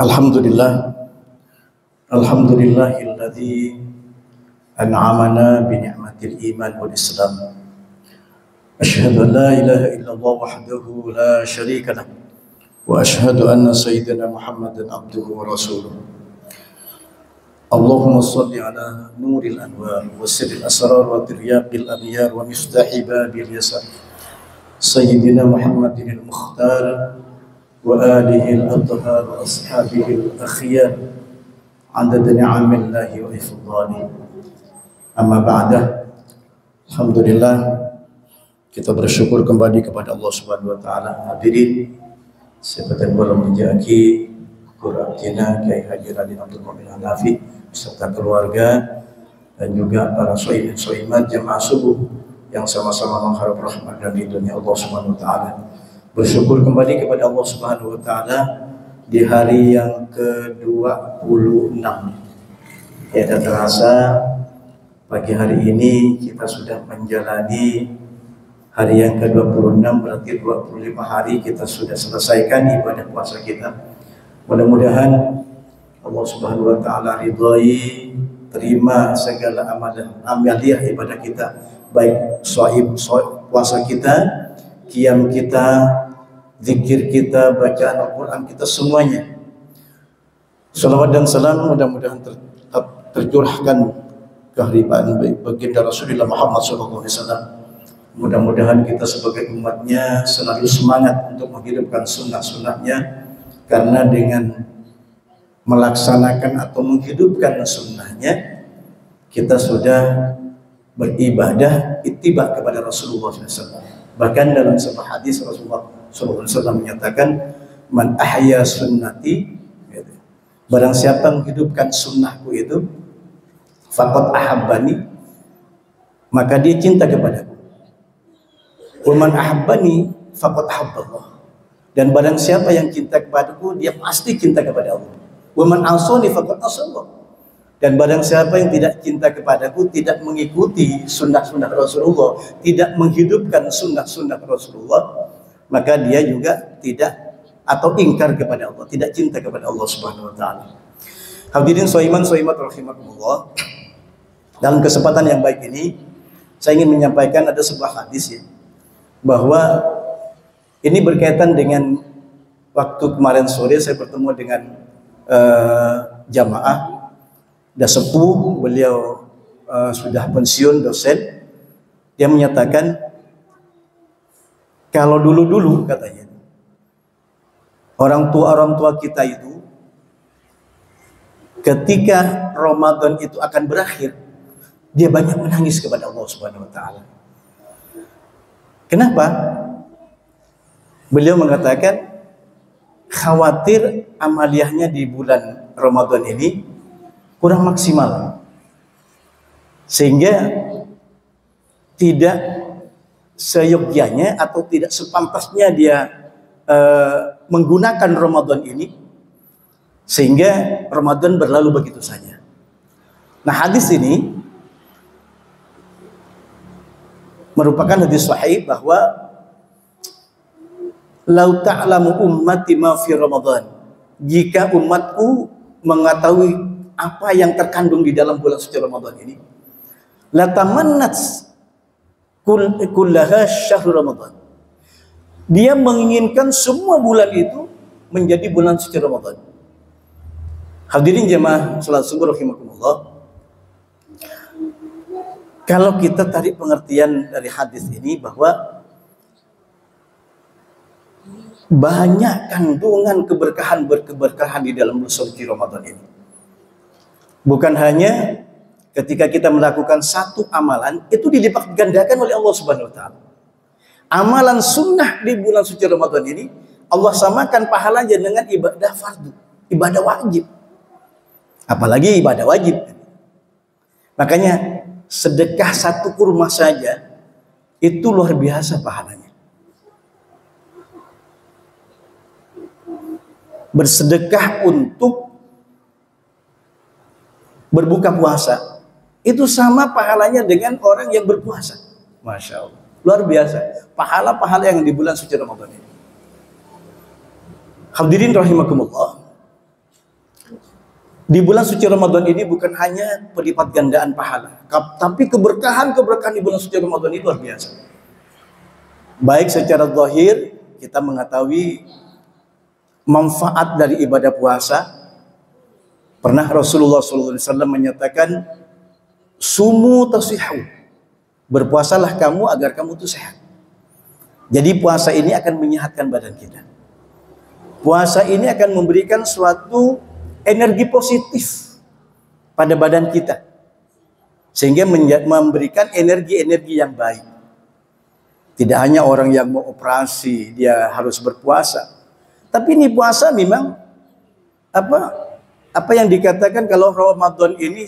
Alhamdulillah, alhamdulillahilladzi an'amana bi ni'matil iman wal islam. Asyhadu an la ilaha illallah wahdahu la syarika lah wa asyhadu anna sayyidina Muhammadan abduhu wa rasuluh. Allahumma shalli ala nuril anwar wa sirril asrar wa tiryaqil amyar wa miftahi babil yasar. Sayyidina Muhammadin al-Mukhtar wa alihi al-athhar wa ashabihi al-akhyar adad ni'amillahi wa ifdali. Amma ba'dah. Alhamdulillah, kita bersyukur kembali kepada Allah Subhanahu wa taala. Hadirin seperti belum menjaki Qur'atina Kiai Haji Radin Abdul Mumin Hanafi beserta keluarga dan juga para soiman jemaah subuh yang sama-sama mengharap rahmat dan ridhonya Allah Subhanahu wa taala. Bersyukur kembali kepada Allah Subhanahu wa taala di hari yang ke-26. Ya, dan terasa pagi hari ini kita sudah menjalani hari yang ke-26, berarti 25 hari kita sudah selesaikan ibadah puasa kita. Mudah-mudahan Allah Subhanahu wa taala ridhai, terima segala amaliyah ibadah kita, baik puasa kita, qiyam kita, zikir kita, bacaan Al-Quran kita, semuanya. Salawat dan salam mudah-mudahan tercurahkan keharibaan baginda Rasulullah Muhammad SAW. Mudah-mudahan kita sebagai umatnya selalu semangat untuk menghidupkan sunnah-sunnahnya, karena dengan melaksanakan atau menghidupkan sunnahnya kita sudah beribadah ittiba kepada Rasulullah SAW. Bahkan dalam sebuah hadis Rasulullah SAW menyatakan, man ahya sunnati, barang siapa menghidupkan sunnahku itu, faqad ahabbani, maka dia cinta kepadaku. Wa man ahabbani faqad ahabballah, dan barang siapa yang cinta kepadaku, dia pasti cinta kepada Allah. Wa man asani faqad asallah, dan barang siapa yang tidak cinta kepadaku, tidak mengikuti sunnah-sunnah Rasulullah, tidak menghidupkan sunnah-sunnah Rasulullah, maka dia juga tidak atau ingkar kepada Allah, tidak cinta kepada Allah Subhanahu wa taala. Hadirin soiman-soimat rahimakumullah, dalam kesempatan yang baik ini saya ingin menyampaikan ada sebuah hadis ya, bahwa ini berkaitan dengan waktu kemarin sore saya bertemu dengan jamaah. Dah sepuh, beliau sudah pensiun, dosen. Dia menyatakan, kalau dulu-dulu katanya, orang tua kita itu ketika Ramadan itu akan berakhir, dia banyak menangis kepada Allah Subhanahu wa taala. Kenapa? Beliau mengatakan khawatir amaliyahnya di bulan Ramadan ini kurang maksimal, sehingga tidak seyogyanya atau tidak sepantasnya dia menggunakan Ramadan ini, sehingga Ramadan berlalu begitu saja. Nah, hadis ini merupakan hadis sahih bahwa lau ta'lamu ummati ma fi Ramadan, jika umatku mengetahui apa yang terkandung di dalam bulan suci Ramadan ini, latamannat kullaha syahrul Ramadan, dia menginginkan semua bulan itu menjadi bulan suci Ramadan. Hadirin jemaah salat subuh rahimakumullah, kalau kita tarik pengertian dari hadis ini bahwa banyak kandungan keberkahan di dalam bulan suci Ramadan ini. Bukan hanya ketika kita melakukan satu amalan, itu dilipat gandakan oleh Allah Subhanahu wa taala. Amalan sunnah di bulan suci Ramadan ini, Allah samakan pahalanya dengan ibadah fardu, ibadah wajib. Apalagi ibadah wajib. Makanya sedekah satu kurma saja itu luar biasa pahalanya. Bersedekah untuk berbuka puasa itu sama pahalanya dengan orang yang berpuasa. Masya Allah, luar biasa pahala-pahala yang di bulan suci Ramadan ini. Hadirin rahimakumullah, Di bulan suci Ramadan ini bukan hanya pelipat gandaan pahala, tapi keberkahan-keberkahan di bulan suci Ramadan itu luar biasa. Baik secara zahir, kita mengetahui manfaat dari ibadah puasa. Pernah Rasulullah SAW menyatakan, sumu tasihu, berpuasalah kamu agar kamu itu sehat. Jadi puasa ini akan menyehatkan badan kita. Puasa ini akan memberikan suatu energi positif pada badan kita, sehingga memberikan energi-energi yang baik. Tidak hanya orang yang mau operasi dia harus berpuasa, tapi ini puasa memang apa yang dikatakan kalau Ramadan ini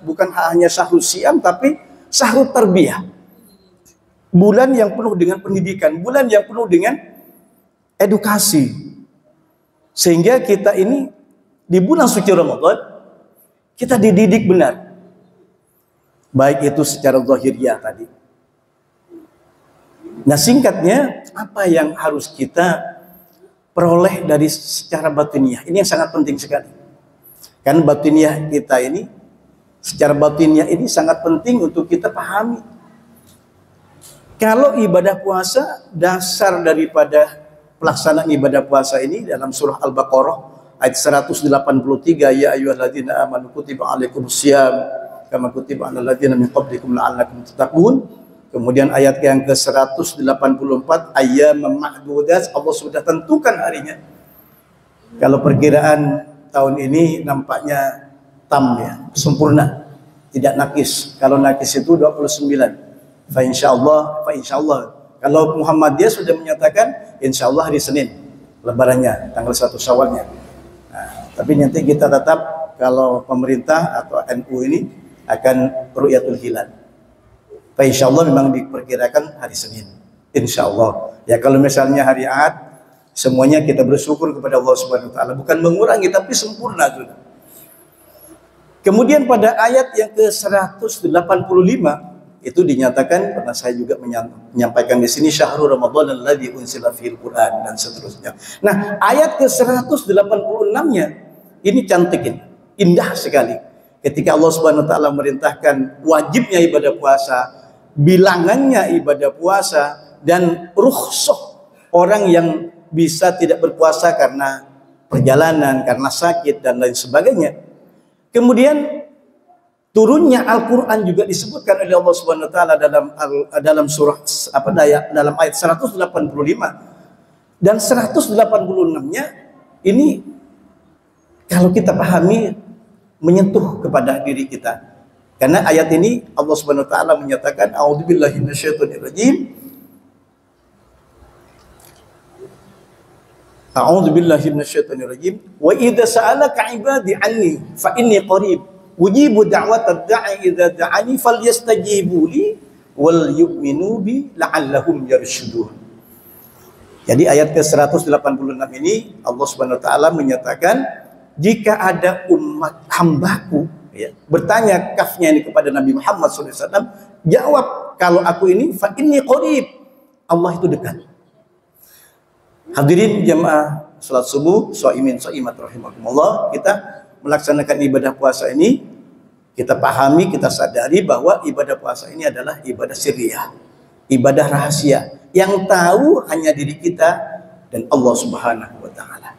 bukan hanya syahrul siam, tapi syahrul tarbiyah, bulan yang penuh dengan pendidikan, bulan yang penuh dengan edukasi, sehingga kita ini di bulan suci Ramadan kita dididik benar, baik itu secara zahiriyah tadi. Nah, singkatnya apa yang harus kita peroleh dari secara batiniah? Ini yang sangat penting sekali. Kan batiniah kita ini, secara batiniah ini sangat penting untuk kita pahami. Kalau ibadah puasa, dasar daripada pelaksanaan ibadah puasa ini dalam surah Al-Baqarah ayat 183, ya ayyuhalladzina amanu kutiba alaikumusiyam kama kutiba alal ladzina min qablikum la'allakum tattaqun. Kemudian ayat yang ke-184, ayyaman ma'dudat, Allah sudah tentukan harinya. Kalau perkiraan tahun ini nampaknya tam ya, sempurna, tidak nakis. Kalau nakis itu 29. Fa insyaallah. Kalau Muhammadiyah sudah menyatakan insyaallah hari Senin lebarannya, tanggal 1 Syawalnya. Tapi nanti kita tetap, kalau pemerintah atau NU ini akan ru'yatul hilal. Insya Allah memang diperkirakan hari Senin. Insya Allah. Ya kalau misalnya hari Ahad, semuanya kita bersyukur kepada Allah Subhanahu Wa Taala. Bukan mengurangi, tapi sempurna sudah. Kemudian pada ayat yang ke-185 itu dinyatakan, pernah saya juga menyampaikan di sini, syahrul Ramadan alladzi unzila fihil Quran, dan seterusnya. Nah, ayat ke-186-nya ini cantik, ini indah sekali. Ketika Allah Subhanahu Wa Taala merintahkan wajibnya ibadah puasa, bilangannya ibadah puasa, dan rukhsah orang yang bisa tidak berpuasa karena perjalanan, karena sakit dan lain sebagainya. Kemudian turunnya Al-Quran juga disebutkan oleh Allah Subhanahu Wa Taala dalam surah dalam ayat 185 dan 186-nya ini kalau kita pahami menyentuh kepada diri kita. Karena ayat ini Allah Subhanahu Wa Taala menyatakan a'udzubillahi minasyaitonirrajim. A'udzubillahi minasyaitonirrajim. Wa idza sa'alaka 'ibadi 'anni fa inni qarib ujibu da'watad da'i idza da'ani falyastajibu li wal yu'minu bi la'allahum yarshudun. Jadi ayat ke-186 ini Allah Subhanahu Wa Taala menyatakan, jika ada umat hambaku ya, bertanya kafnya ini kepada Nabi Muhammad SAW, jawab kalau aku ini fa inni qarib, Allah itu dekat. Hadirin jamaah salat subuh, shaimin shaimat rahimakumullah, kita melaksanakan ibadah puasa ini, kita pahami, kita sadari bahwa ibadah puasa ini adalah ibadah sirriyah, ibadah rahasia yang tahu hanya diri kita dan Allah Subhanahu Wa Taala.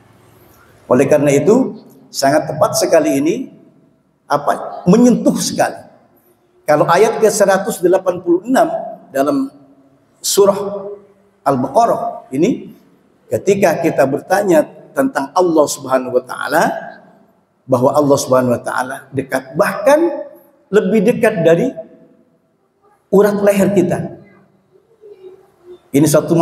Oleh karena itu sangat tepat sekali ini menyentuh sekali. Kalau ayat ke-186 dalam surah Al-Baqarah ini, ketika kita bertanya tentang Allah Subhanahu Wa Taala, bahwa Allah Subhanahu Wa Taala dekat, bahkan lebih dekat dari urat leher kita. Ini suatu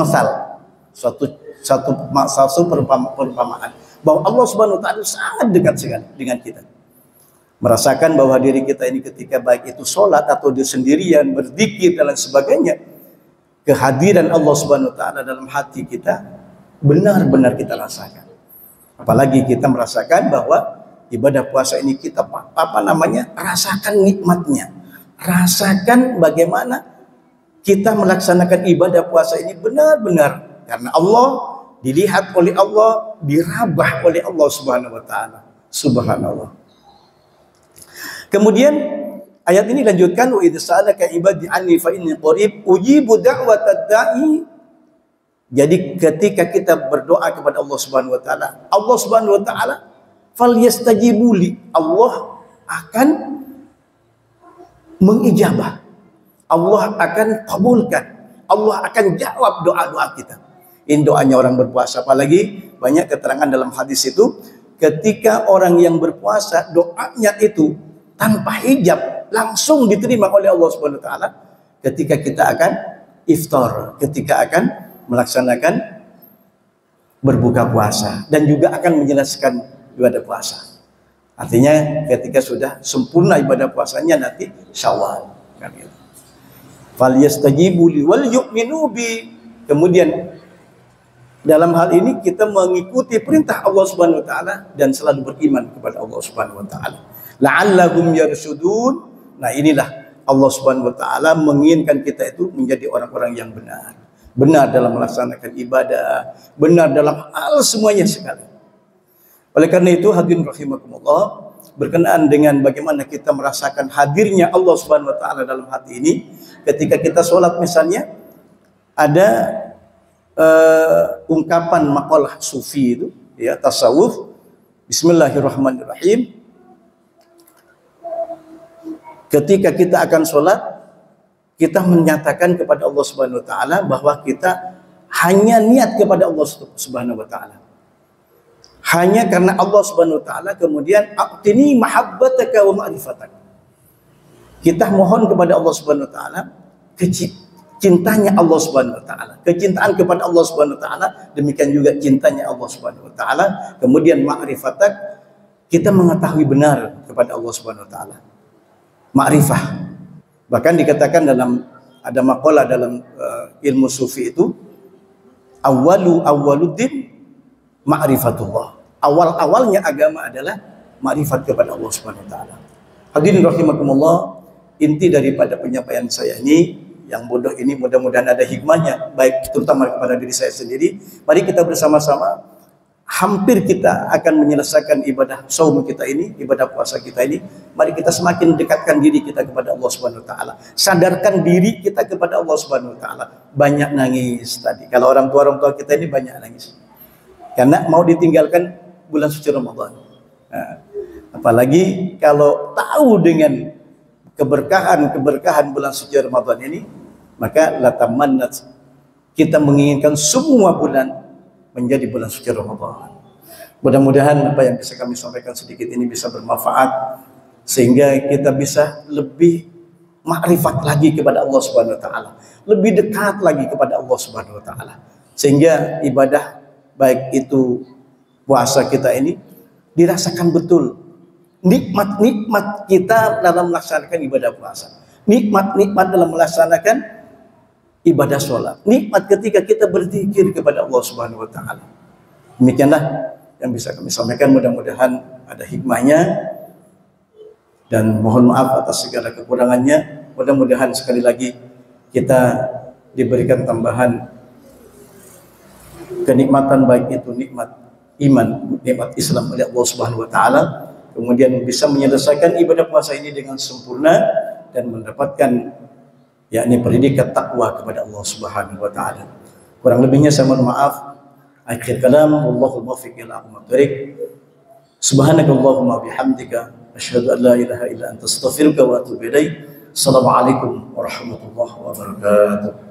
perumpamaan bahwa Allah Subhanahu Wa Taala sangat dekat sekali dengan kita. Merasakan bahwa diri kita ini ketika baik itu sholat atau di sendirian, berzikir dan lain sebagainya, kehadiran Allah Subhanahu Wa Taala dalam hati kita benar-benar kita rasakan. Apalagi kita merasakan bahwa ibadah puasa ini kita rasakan nikmatnya, rasakan bagaimana kita melaksanakan ibadah puasa ini benar-benar karena Allah, dilihat oleh Allah, dirabah oleh Allah Subhanahu Wa Taala. Subhanallah. Kemudian ayat ini lanjutkan, wa idza sa'alaka ibadi anni fa inni qarib ujibu da'watad da'i. Jadi ketika kita berdoa kepada Allah Subhanahu wa taala, Allah Subhanahu wa taala falyastajibu li, Allah akan mengijabah. Allah akan kabulkan. Allah akan jawab doa-doa kita. Ini doanya orang berpuasa. Apalagi banyak keterangan dalam hadis itu, ketika orang yang berpuasa doanya itu tanpa hijab langsung diterima oleh Allah Subhanahu wa taala ketika kita akan iftar, ketika akan melaksanakan berbuka puasa dan juga akan menjelaskan ibadah puasa. Artinya ketika sudah sempurna ibadah puasanya nanti Syawal kan gitu. Falyastajibu li wal yu'minu bi. Kemudian dalam hal ini kita mengikuti perintah Allah Subhanahu wa taala dan selalu beriman kepada Allah Subhanahu wa taala. La'allahum yarshudun. Nah, inilah Allah Subhanahu wa taala menginginkan kita itu menjadi orang-orang yang benar. Benar dalam melaksanakan ibadah, benar dalam hal semuanya sekali. Oleh karena itu, hadirin rahimakumullah, berkenaan dengan bagaimana kita merasakan hadirnya Allah Subhanahu wa taala dalam hati ini, ketika kita sholat misalnya, ada ungkapan maqalah sufi itu, ya, tasawuf, bismillahirrahmanirrahim. Ketika kita akan sholat, kita menyatakan kepada Allah Subhanahu wa taala bahwa kita hanya niat kepada Allah Subhanahu wa taala. Hanya karena Allah Subhanahu wa taala, kemudian aqtini mahabbataka wa ma'rifataka. Kita mohon kepada Allah Subhanahu wa taala cintanya Allah Subhanahu wa taala, kecintaan kepada Allah Subhanahu wa taala, demikian juga cintanya Allah Subhanahu wa taala, kemudian ma'rifatak, kita mengetahui benar kepada Allah Subhanahu wa taala. Ma'rifah. Bahkan dikatakan dalam ada maqalah dalam ilmu sufi itu, awwaluddin ma'rifatullah. Awal-awalnya agama adalah ma'rifat kepada Allah Subhanahu wa taala. Hadirin rahimakumullah, inti daripada penyampaian saya ini yang bodoh ini mudah-mudahan ada hikmahnya, baik terutama kepada diri saya sendiri. Mari kita bersama-sama, hampir kita akan menyelesaikan ibadah saum kita ini, ibadah puasa kita ini. Mari kita semakin dekatkan diri kita kepada Allah Subhanahu wa taala. Sadarkan diri kita kepada Allah Subhanahu wa taala. Banyak nangis tadi. Kalau orang tua kita ini banyak nangis. Karena mau ditinggalkan bulan suci Ramadan. Nah, apalagi kalau tahu dengan keberkahan bulan suci Ramadan ini, maka latamannat, kita menginginkan semua bulan menjadi bulan suci Ramadan. Mudah-mudahan apa yang bisa kami sampaikan sedikit ini bisa bermanfaat, sehingga kita bisa lebih makrifat lagi kepada Allah Subhanahu wa taala, lebih dekat lagi kepada Allah Subhanahu wa taala, sehingga ibadah baik itu puasa kita ini dirasakan betul nikmat-nikmat kita dalam melaksanakan ibadah puasa, nikmat-nikmat dalam melaksanakan ibadah sholat, nikmat ketika kita berzikir kepada Allah Subhanahu wa taala. Demikianlah yang bisa kami sampaikan, mudah-mudahan ada hikmahnya dan mohon maaf atas segala kekurangannya. Mudah-mudahan sekali lagi kita diberikan tambahan kenikmatan, baik itu nikmat iman, nikmat Islam oleh Allah Subhanahu wa taala, kemudian bisa menyelesaikan ibadah puasa ini dengan sempurna dan mendapatkan yakni predikat takwa kepada Allah Subhanahu wa taala. Kurang lebihnya saya mohon maaf. Akhir kalam, wallahu muwaffiq ila aqwamit thoriq. Subhanakallahumma bihamdika asyhadu an la ilaha illa anta astaghfiruka wa atubu ilaik. Assalamualaikum warahmatullahi wabarakatuh.